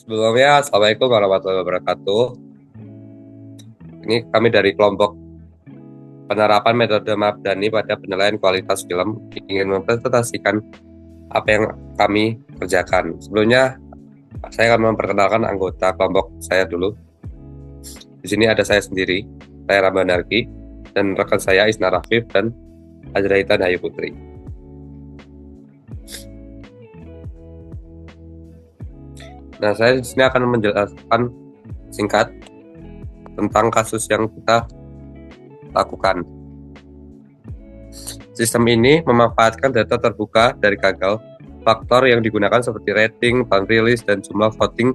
Sebelumnya, Assalamualaikum warahmatullahi wabarakatuh. Ini kami dari kelompok penerapan metode Mabdani pada penilaian kualitas film ingin mempresentasikan apa yang kami kerjakan. Sebelumnya, saya akan memperkenalkan anggota kelompok saya dulu. Di sini ada saya sendiri, saya Ramban Narki, dan rekan saya Isna Rafif dan Azraitan Hayu Putri. Nah, saya di sini akan menjelaskan singkat tentang kasus yang kita lakukan. Sistem ini memanfaatkan data terbuka dari Kaggle. Faktor yang digunakan seperti rating, tahun rilis, dan jumlah voting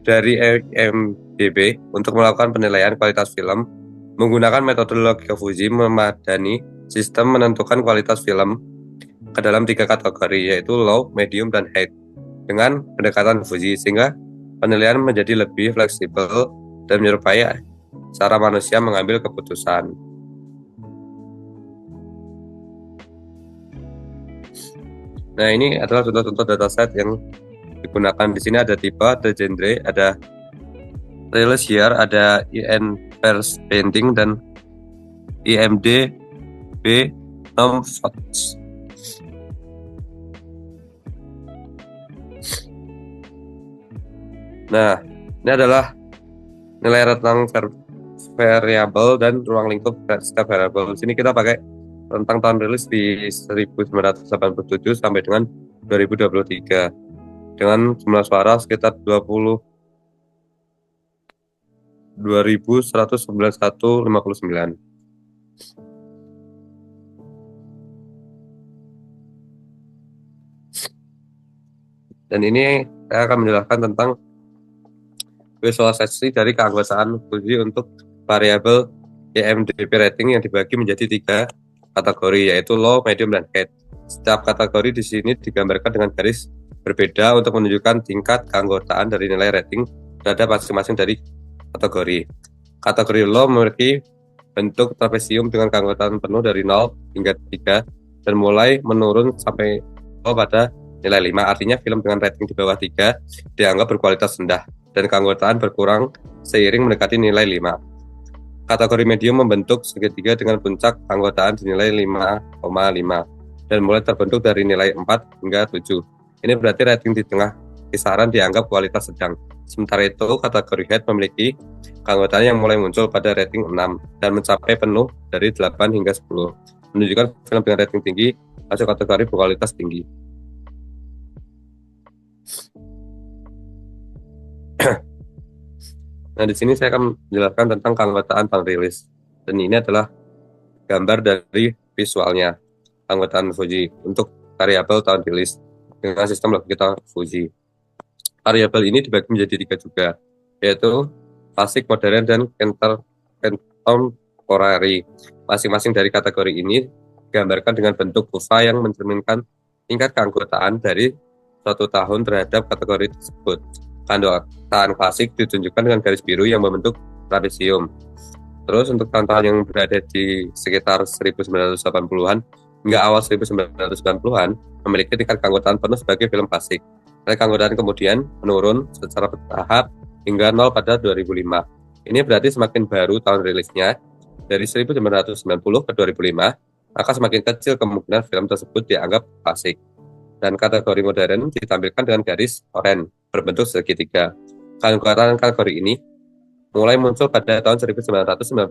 dari IMDb untuk melakukan penilaian kualitas film menggunakan metodologi Fuji memadani sistem menentukan kualitas film ke dalam 3 kategori, yaitu low, medium, dan high dengan pendekatan Fuji, sehingga penilaian menjadi lebih fleksibel dan menyerupai cara manusia mengambil keputusan. Nah, ini adalah contoh-contoh dataset yang digunakan. Di sini ada tipe, ada genre, ada release year, ada first painting, dan IMDb nom shots. Nah, ini adalah nilai rentang variabel dan ruang lingkup setiap variabel. Di sini kita pakai rentang tahun rilis di 1987 sampai dengan 2023 dengan jumlah suara sekitar 2191,59. Dan ini saya akan menjelaskan tentang visualisasi dari keanggotaan Fuji untuk variabel IMDb rating yang dibagi menjadi 3 kategori, yaitu low, medium, dan high. Setiap kategori di sini digambarkan dengan garis berbeda untuk menunjukkan tingkat keanggotaan dari nilai rating terhadap masing-masing dari kategori. Kategori low memiliki bentuk trapesium dengan keanggotaan penuh dari 0 hingga 3 dan mulai menurun sampai 0 pada nilai 5. Artinya film dengan rating di bawah 3 dianggap berkualitas rendah dan keanggotaan berkurang seiring mendekati nilai 5. Kategori medium membentuk segitiga dengan puncak keanggotaan di nilai 5,5 dan mulai terbentuk dari nilai 4 hingga 7. Ini berarti rating di tengah kisaran dianggap kualitas sedang. Sementara itu, kategori high memiliki keanggotaan yang mulai muncul pada rating 6 dan mencapai penuh dari 8 hingga 10, menunjukkan film dengan rating tinggi masuk kategori berkualitas tinggi. Nah, di sini saya akan menjelaskan tentang keanggotaan tahun rilis. Dan ini adalah gambar dari visualnya, keanggotaan Fuji untuk variabel tahun rilis dengan sistem logika Fuji. Variabel ini dibagi menjadi 3 juga, yaitu klasik, modern, dan contemporary. Masing-masing dari kategori ini digambarkan dengan bentuk kurva yang mencerminkan tingkat keanggotaan dari suatu tahun terhadap kategori tersebut. Keanggotaan klasik ditunjukkan dengan garis biru yang membentuk trapesium. Terus untuk tahun-tahun yang berada di sekitar 1980-an hingga awal 1990-an memiliki tingkat keanggotaan penuh sebagai film klasik. Keanggotaan kemudian menurun secara bertahap hingga 0 pada 2005. Ini berarti semakin baru tahun rilisnya, dari 1990 ke 2005, maka semakin kecil kemungkinan film tersebut dianggap klasik. Dan kategori modern ditampilkan dengan garis oranye berbentuk segitiga. Keanggotaan kategori ini mulai muncul pada tahun 1995,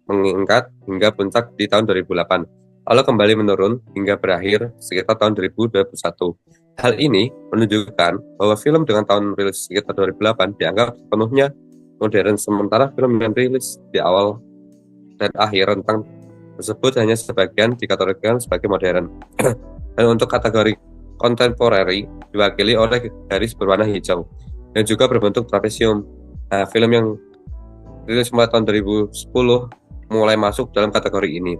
meningkat hingga puncak di tahun 2008, lalu kembali menurun hingga berakhir sekitar tahun 2021. Hal ini menunjukkan bahwa film dengan tahun rilis sekitar 2008 dianggap sepenuhnya modern, sementara film yang rilis di awal dan akhir rentang tersebut hanya sebagian dikategorikan sebagai modern. Dan untuk kategori contemporary diwakili oleh garis berwarna hijau yang juga berbentuk trapesium. Nah, film yang rilis mulai tahun 2010 mulai masuk dalam kategori ini,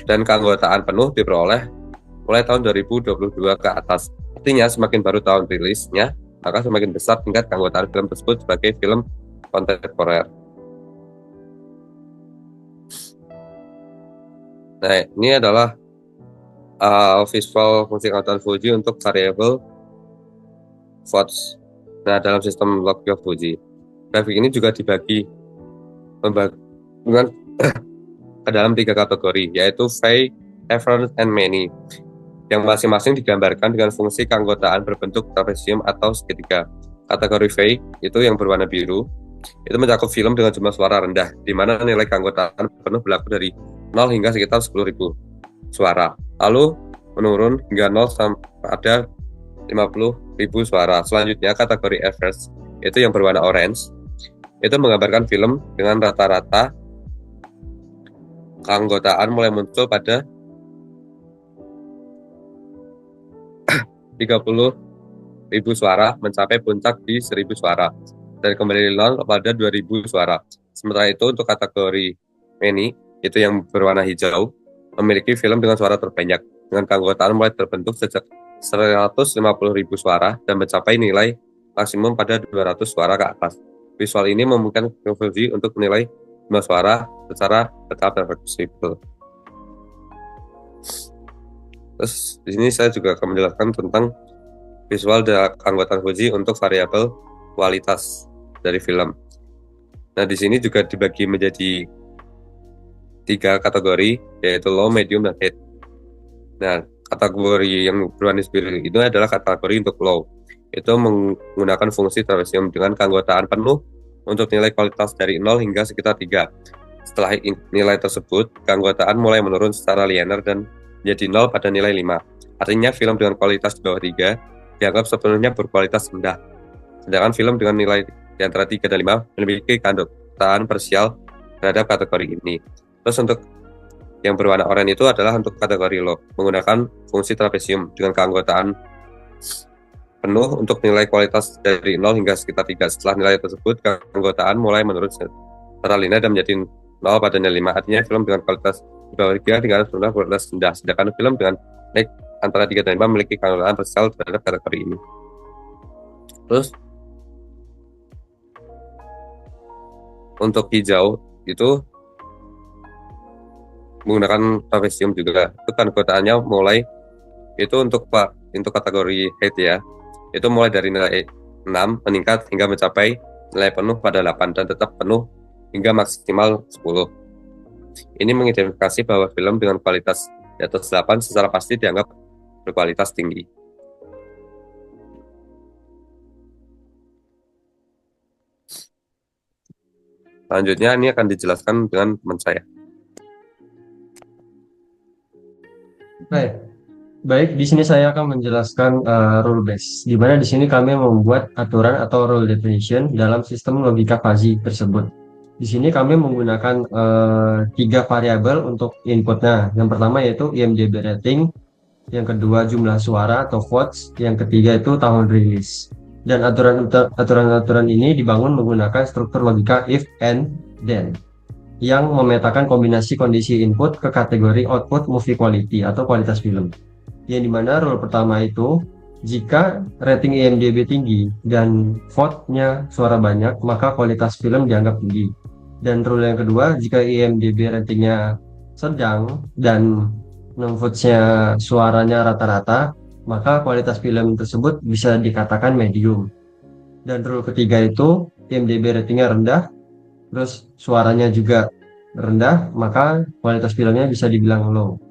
dan keanggotaan penuh diperoleh mulai tahun 2022 ke atas. Artinya semakin baru tahun rilisnya, maka semakin besar tingkat keanggotaan film tersebut sebagai film kontemporer. Nah, ini adalah visual fungsi keanggotaan Fuji untuk variabel votes. Nah, dalam sistem logika Fuji, grafik ini juga dibagi dengan ke dalam 3 kategori, yaitu Fei, Efron, and Many, yang masing-masing digambarkan dengan fungsi keanggotaan berbentuk trapesium atau segitiga. Kategori Fei itu yang berwarna biru, itu mencakup film dengan jumlah suara rendah, di mana nilai keanggotaan penuh berlaku dari 0 hingga sekitar 10.000 suara. Lalu menurun hingga 0 sampai ada 50.000 suara. Selanjutnya kategori Average, itu yang berwarna orange, itu menggambarkan film dengan rata-rata keanggotaan mulai muncul pada 30.000 suara mencapai puncak di 1.000 suara dan kembali nol pada 2.000 suara. Sementara itu untuk kategori Many, itu yang berwarna hijau, memiliki film dengan suara terbanyak dengan keanggotaan mulai terbentuk sejak 150.000 suara dan mencapai nilai maksimum pada 200 suara ke atas. Visual ini memungkinkan Fuji untuk menilai jumlah suara secara tetap dan fleksibel. Terus di sini saya juga akan menjelaskan tentang visual dan keanggotaan Fuji untuk variabel kualitas dari film. Nah, di sini juga dibagi menjadi 3 kategori, yaitu low, medium, dan high. Nah, kategori yang berwarna biru itu adalah kategori untuk low. Itu menggunakan fungsi trapesium dengan keanggotaan penuh untuk nilai kualitas dari 0 hingga sekitar 3. Setelah nilai tersebut, keanggotaan mulai menurun secara linear dan menjadi 0 pada nilai 5. Artinya film dengan kualitas di bawah 3 dianggap sepenuhnya berkualitas rendah. Sedangkan film dengan nilai di antara 3 dan 5 memiliki keanggotaan parsial terhadap kategori ini. Terus untuk yang berwarna oranye itu adalah untuk kategori low, menggunakan fungsi trapesium dengan keanggotaan penuh untuk nilai kualitas dari 0 hingga sekitar 3. Setelah nilai tersebut, keanggotaan mulai menurun secara linear dan menjadi 0 pada nilai 5. Artinya film dengan kualitas di bawah 3 dengan kualitas rendah. Sedangkan film dengan naik antara 3 dan 5 memiliki keanggotaan parsial terhadap kategori ini. Terus untuk hijau itu menggunakan trapesium juga. Itu keanggotaannya mulai itu untuk kategori height ya. Itu mulai dari nilai 6 meningkat hingga mencapai nilai penuh pada 8 dan tetap penuh hingga maksimal 10. Ini mengidentifikasi bahwa film dengan kualitas di atas 8 secara pasti dianggap berkualitas tinggi. Selanjutnya ini akan dijelaskan dengan teman saya. Baik, di sini saya akan menjelaskan rule base, di mana di sini kami membuat aturan atau rule definition dalam sistem logika fuzzy tersebut. Di sini kami menggunakan 3 variabel untuk inputnya. Yang pertama yaitu IMDb rating, yang kedua jumlah suara atau votes, yang ketiga itu tahun rilis. Dan aturan-aturan ini dibangun menggunakan struktur logika if, and, then, yang memetakan kombinasi kondisi input ke kategori output movie quality atau kualitas film. Yang dimana rule pertama itu, jika rating IMDb tinggi dan vote-nya suara banyak, maka kualitas film dianggap tinggi. Dan rule yang kedua, jika IMDb ratingnya sedang dan votes-nya suaranya rata-rata, maka kualitas film tersebut bisa dikatakan medium. Dan rule ketiga itu, IMDb ratingnya rendah, terus suaranya juga rendah, maka kualitas filmnya bisa dibilang low.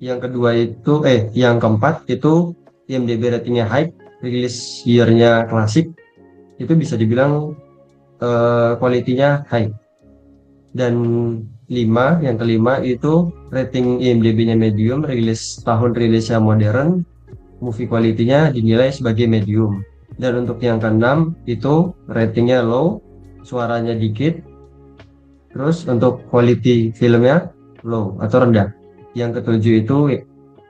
Yang kedua itu, yang keempat itu IMDb ratingnya high, release year-nya klasik, itu bisa dibilang kualitinya high. Dan yang kelima itu rating IMDb-nya medium, tahun rilisnya modern, movie quality-nya dinilai sebagai medium. Dan untuk yang keenam itu ratingnya low, suaranya dikit, terus untuk quality filmnya low atau rendah. Yang ketujuh itu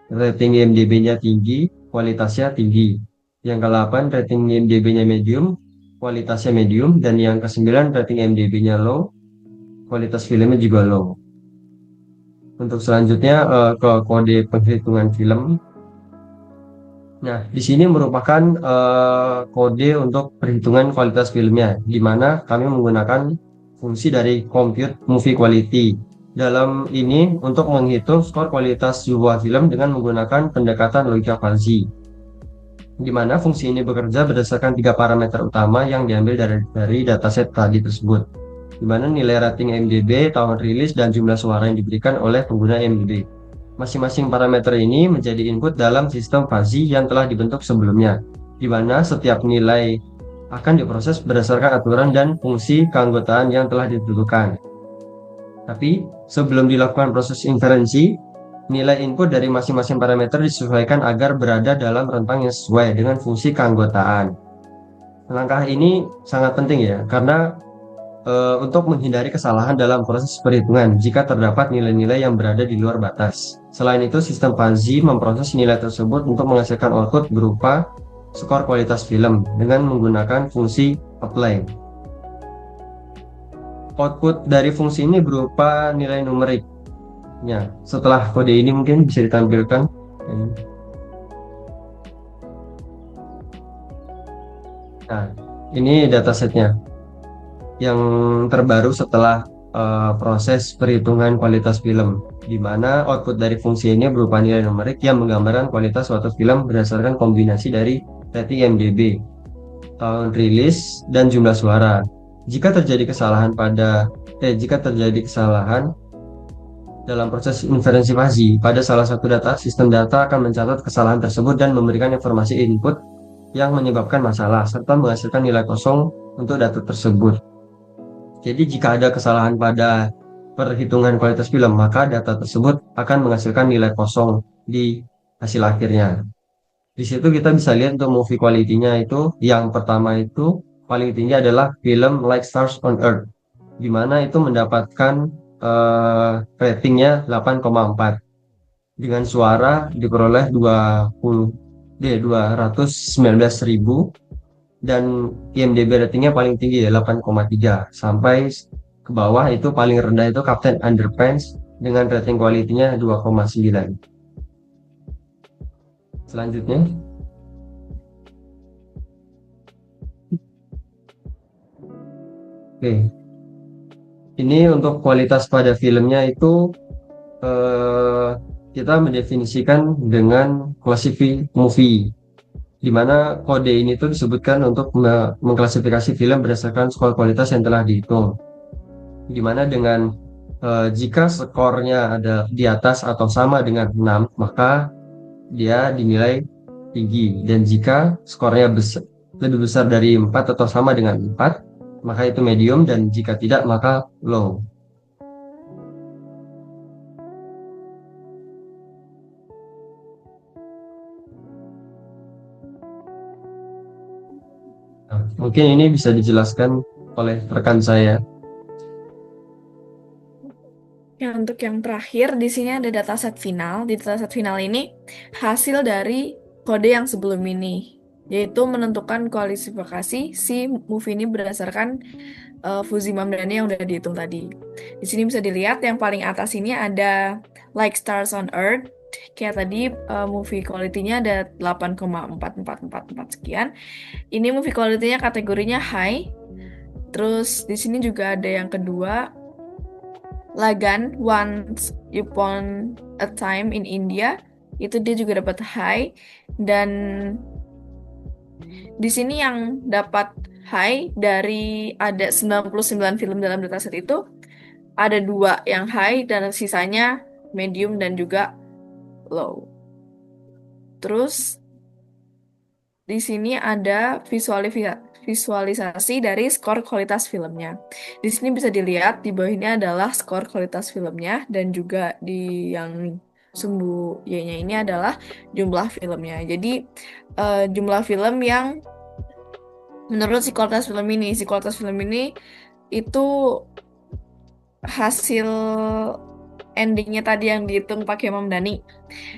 rating IMDb-nya tinggi, kualitasnya tinggi. Yang ke-8 rating IMDb-nya medium, kualitasnya medium. Dan yang ke-9 rating IMDb-nya low, kualitas filmnya juga low. Untuk selanjutnya ke kode penghitungan film. Nah, di sini merupakan kode untuk perhitungan kualitas filmnya, di mana kami menggunakan fungsi dari compute movie quality. Dalam ini untuk menghitung skor kualitas sebuah film dengan menggunakan pendekatan logika fuzzy. di mana fungsi ini bekerja berdasarkan tiga parameter utama yang diambil dari dataset tadi tersebut, di mana nilai rating IMDb, tahun rilis, dan jumlah suara yang diberikan oleh pengguna IMDb. Masing-masing parameter ini menjadi input dalam sistem fuzzy yang telah dibentuk sebelumnya, di mana setiap nilai akan diproses berdasarkan aturan dan fungsi keanggotaan yang telah ditentukan. Tapi sebelum dilakukan proses inferensi, nilai input dari masing-masing parameter disesuaikan agar berada dalam rentang yang sesuai dengan fungsi keanggotaan. Langkah ini sangat penting ya, karena untuk menghindari kesalahan dalam proses perhitungan jika terdapat nilai-nilai yang berada di luar batas. Selain itu, sistem fuzzy memproses nilai tersebut untuk menghasilkan output berupa skor kualitas film dengan menggunakan fungsi apply. Output dari fungsi ini berupa nilai numerik. Ya, setelah kode ini mungkin bisa ditampilkan. Nah, ini datasetnya yang terbaru setelah proses perhitungan kualitas film, di mana output dari fungsi ini berupa nilai numerik yang menggambarkan kualitas suatu film berdasarkan kombinasi dari rating IMDb, tahun rilis, dan jumlah suara. Jika terjadi kesalahan dalam proses inferensi fuzzy pada salah satu data, sistem data akan mencatat kesalahan tersebut dan memberikan informasi input yang menyebabkan masalah, serta menghasilkan nilai kosong untuk data tersebut. Jadi jika ada kesalahan pada perhitungan kualitas film, maka data tersebut akan menghasilkan nilai kosong di hasil akhirnya. Di situ kita bisa lihat untuk movie quality-nya itu, yang pertama itu paling tinggi adalah film Like Stars on Earth, di mana itu mendapatkan ratingnya 8,4 dengan suara diperoleh 219.000 dan IMDb ratingnya paling tinggi ya 8,3, sampai ke bawah itu paling rendah itu Captain Underpants dengan rating quality-nya 2,9. Selanjutnya, oke, ini untuk kualitas pada filmnya itu kita mendefinisikan dengan classify movie, di mana kode ini tuh disebutkan untuk mengklasifikasi film berdasarkan skor kualitas yang telah dihitung, di mana dengan jika skornya ada di atas atau sama dengan 6, maka dia dinilai tinggi, dan jika skornya lebih besar dari 4 atau sama dengan 4, maka itu medium, dan jika tidak maka low. Nah, mungkin ini bisa dijelaskan oleh rekan saya. Ya, untuk yang terakhir di sini ada dataset final. Di dataset final ini hasil dari kode yang sebelum ini, yaitu menentukan kualifikasi si movie ini berdasarkan Fuzzy Mamdani yang udah dihitung tadi. Di sini bisa dilihat yang paling atas ini ada Like Stars on Earth. Kayak tadi movie quality-nya ada 8,4444 sekian. Ini movie quality-nya kategorinya high. Terus di sini juga ada yang kedua, Lagan Once Upon a Time in India. Itu dia juga dapat high. Dan di sini yang dapat high dari ada 99 film dalam dataset itu, ada 2 yang high dan sisanya medium dan juga low. Terus di sini ada visualisasi dari skor kualitas filmnya. Di sini bisa dilihat di bawah ini adalah skor kualitas filmnya, dan juga di yang sumbu Y-nya ini adalah jumlah filmnya. Jadi jumlah film yang menurut si kualitas film ini itu hasil endingnya tadi yang dihitung pakai Mamdani.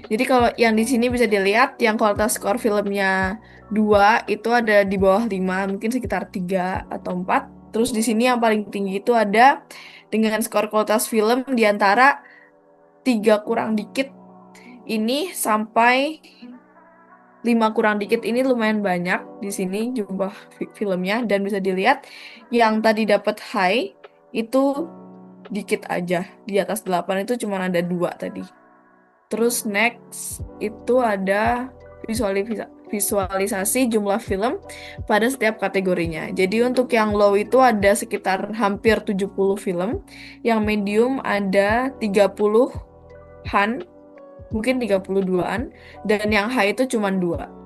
Jadi kalau yang di sini bisa dilihat yang kualitas skor filmnya 2 itu ada di bawah 5, mungkin sekitar 3 atau 4. Terus di sini yang paling tinggi itu ada dengan skor kualitas film di antara 3 kurang dikit ini sampai 5 kurang dikit. Ini lumayan banyak di sini jumlah filmnya, dan bisa dilihat yang tadi dapat high itu dikit aja. Di atas 8 itu cuma ada 2 tadi. Terus next itu ada visualisasi jumlah film pada setiap kategorinya. Jadi untuk yang low itu ada sekitar hampir 70 film, yang medium ada 30-an, mungkin 32-an, dan yang high itu cuma 2.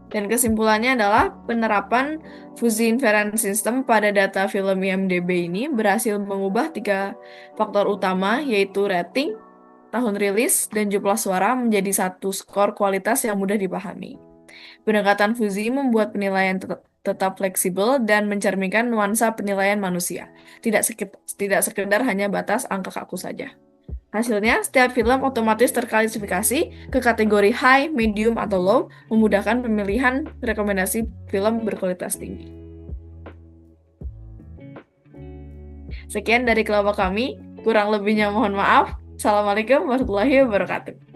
Dan kesimpulannya adalah penerapan Fuzzy Inference System pada data film IMDb ini berhasil mengubah 3 faktor utama, yaitu rating, tahun rilis, dan jumlah suara menjadi satu skor kualitas yang mudah dipahami. Pendekatan Fuzzy membuat penilaian tetap fleksibel dan mencerminkan nuansa penilaian manusia, tidak sekedar hanya batas angka kaku saja. Hasilnya, setiap film otomatis terklasifikasi ke kategori high, medium, atau low, memudahkan pemilihan rekomendasi film berkualitas tinggi. Sekian dari kelompok kami, kurang lebihnya mohon maaf. Assalamualaikum warahmatullahi wabarakatuh.